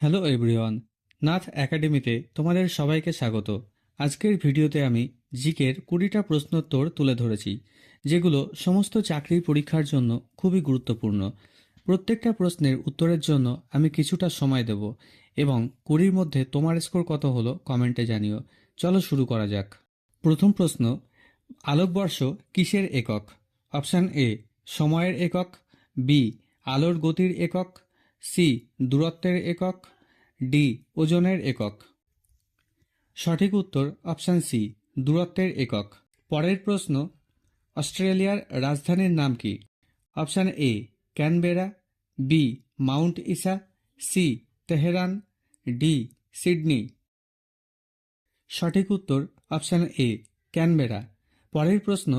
Hello everyone, Nath একাডেমিতে তোমাদের সবাইকে স্বাগত। আজকের ভিডিওতে আমি জিকের 20টা প্রশ্নোত্তর তুলে ধরেছি, যেগুলো সমস্ত চাকরির পরীক্ষার জন্য খুবই গুরুত্বপূর্ণ। প্রত্যেকটা প্রশ্নের উত্তরের জন্য আমি কিছুটা সময় দেব এবং 20-র মধ্যে তোমার স্কোর কত হলো কমেন্টে জানিও। চলো শুরু করা যাক। প্রথম প্রশ্ন, আলোকবর্ষ কিসের একক? অপশান এ সময়ের একক, বি আলোর গতির একক, সি দূরত্বের একক, ডি ওজনের একক। সঠিক উত্তর অপশান সি দূরত্বের একক। পরের প্রশ্ন, অস্ট্রেলিয়ার রাজধানীর নাম কি? Option A Canberra, B Mount Isa, C Tehran, D Sydney. সঠিক উত্তর অপশান এ ক্যানবেরা। পরের প্রশ্ন,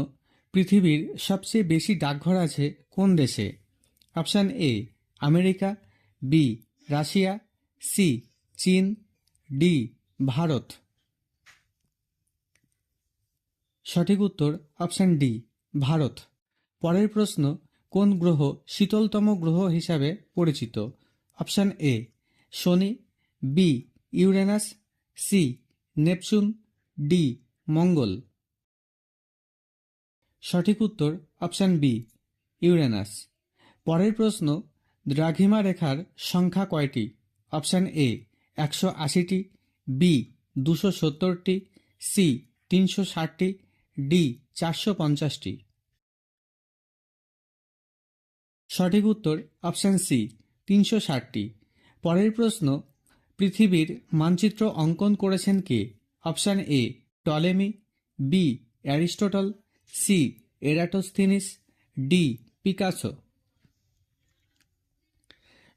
পৃথিবীর সবচেয়ে বেশি ডাকঘর আছে কোন দেশে? Option A America, B Russia, C চীন, ডি ভারত। সঠিক উত্তর অপশান ডি ভারত। পরের প্রশ্ন, কোন গ্রহ শীতলতম গ্রহ হিসাবে পরিচিত? অপশান এ শনি, B Uranus, C Neptune, D মঙ্গল। সঠিক উত্তর অপশান বি ইউরেনাস। পরের প্রশ্ন, দ্রাঘিমা রেখার সংখ্যা কয়টি? অপশান এ 180টি, বি 270টি, সি 360টি, ডি 450টি। সঠিক উত্তর অপশান সি 360টি। পরের প্রশ্ন, পৃথিবীর মানচিত্র অঙ্কন করেছেন কে? Option A Ptolemy, B Aristotle, C Eratosthenes, D Picasso.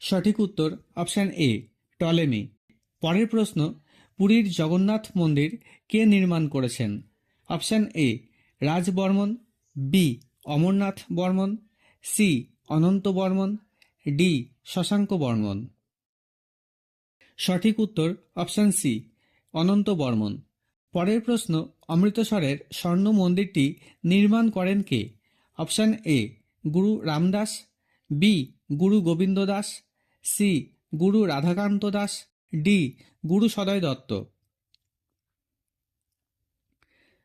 সঠিক উত্তর অপশান এ টলেমি। পরের প্রশ্ন, পুরীর জগন্নাথ মন্দির কে নির্মাণ করেছেন? Option A Rajbarman, B Amarnath Barman, C Ananta Barman, D Shashanka Barman. সঠিক উত্তর অপশান সি অনন্ত বর্মন। পরের প্রশ্ন, অমৃতসরের স্বর্ণ মন্দিরটি নির্মাণ করেন কে? অপশান এ গুরু রামদাস, বি গুরু গোবিন্দ দাস, সি গুরু রাধাকান্ত দাস, ডি গুরু সদয় দত্ত।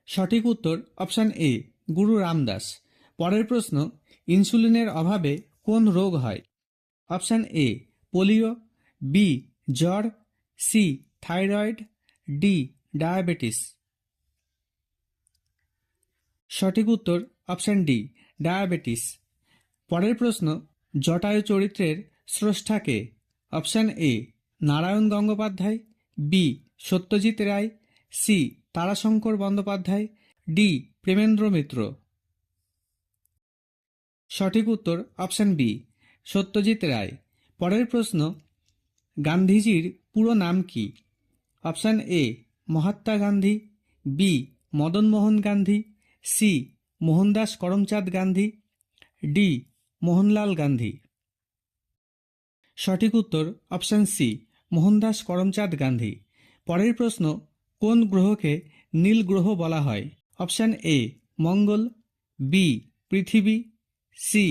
সঠিক উত্তর অপশান এ গুরু রামদাস। পরের প্রশ্ন, ইনসুলিনের অভাবে কোন রোগ হয়? অপশান এ পোলিও, বি জ্বর, সি থাইরয়েড, ডি ডায়াবেটিস। সঠিক উত্তর অপশান ডি ডায়াবেটিস। পরের প্রশ্ন, জটায়ু চরিত্রের স্রষ্টা কে? Option A Narayan Gangopadhyay, B Satyajit Ray, C Tarashankar Bandyopadhyay, D Premendra Mitra. সঠিক উত্তর অপশান বি সত্যজিৎ রায়। পরের প্রশ্ন, গান্ধীজির পুরো নাম কি? Option A Mahatma Gandhi, B Madanmohan Gandhi, C Mohandas Karamchand Gandhi, D Mohanlal Gandhi. সঠিক উত্তর অপশান সি মোহনদাস করমচাঁদ গান্ধী। পরের প্রশ্ন, কোন গ্রহকে নীল গ্রহ বলা হয়? Option A Mangal, B Prithvi, C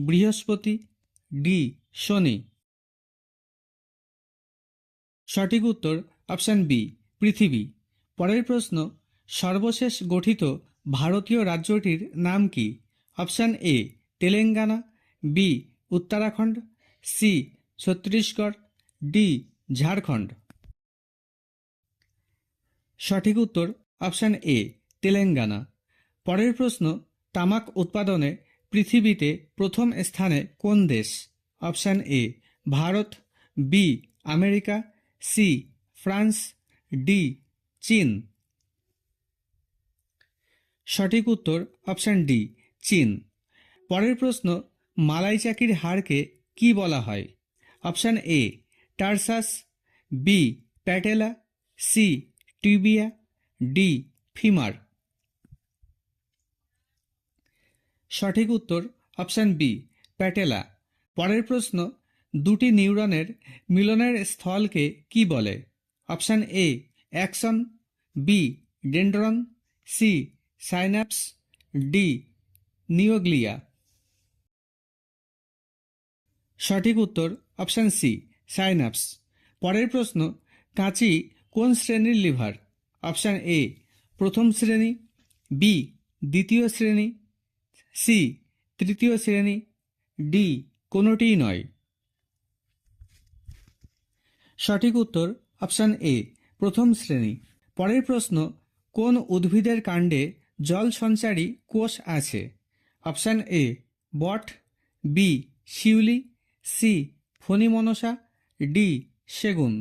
Brihaspati, D Shani. সঠিক উত্তর অপশান বি পৃথিবী। পরের প্রশ্ন, সর্বশেষ গঠিত ভারতীয় রাজ্যটির নাম কি? Option A Telangana, B Uttarakhand, C Chhattisgarh, D Jharkhand. সঠিক উত্তর অপশান এ তেলেঙ্গানা। পরের প্রশ্ন, তামাক উৎপাদনে পৃথিবীতে প্রথম স্থানে কোন দেশ? Option A Bharat, B America, C France, D চীন। সঠিক উত্তর অপশান ডি চীন। পরের প্রশ্ন, মালাই চাকির হাড়কে কি বলা হয়? Option A tarsus, B patella, C tibia, D femur. সঠিক উত্তর অপশান বি প্যাটেলা। পরের প্রশ্ন, দুটি নিউরনের মিলনের স্থলকে কি বলে? Option A axon, B dendron, C synapse, D neuroglia. সঠিক উত্তর অপশান সি সাইন্যাপস। পরের প্রশ্ন, কাঁচি কোন শ্রেণীর লিভার? অপশান এ প্রথম শ্রেণী, বি দ্বিতীয় শ্রেণী, সি তৃতীয় শ্রেণী, ডি কোনোটিই নয়। সঠিক উত্তর অপশান এ প্রথম শ্রেণী। পরের প্রশ্ন, কোন উদ্ভিদের কাণ্ডে জল সঞ্চারী কোষ আছে? অপশান এ বট, বি শিউলি, সি ফণিমনসা, ডি সেগুন।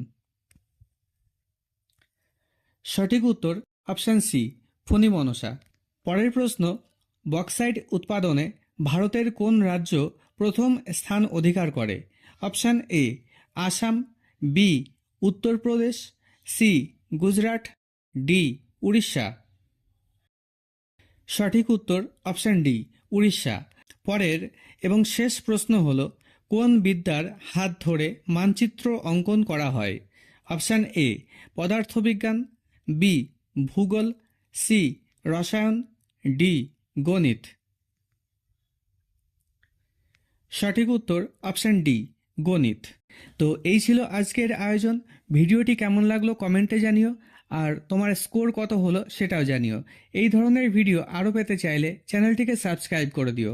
সঠিক উত্তর অপশান সি ফণিমনসা। পরের প্রশ্ন, বক্সাইট উৎপাদনে ভারতের কোন রাজ্য প্রথম স্থান অধিকার করে? Option A Assam, B Uttar Pradesh, C Gujarat, D Orissa. সঠিক উত্তর অপশান ডি উড়িষ্যা। পরের এবং শেষ প্রশ্ন হল, কোন বিদ্যার হাত ধরে মানচিত্র অঙ্কন করা হয়? অপশান এ পদার্থবিজ্ঞান, বি ভূগোল, সি রসায়ন, ডি গণিত। সঠিক উত্তর অপশান ডি গণিত। তো এই ছিল আজকের আয়োজন। ভিডিওটি কেমন লাগলো কমেন্টে জানিও, আর তোমার স্কোর কত হলো সেটাও জানিও। এই ধরনের ভিডিও আরও পেতে চাইলে চ্যানেলটিকে সাবস্ক্রাইব করে দিও।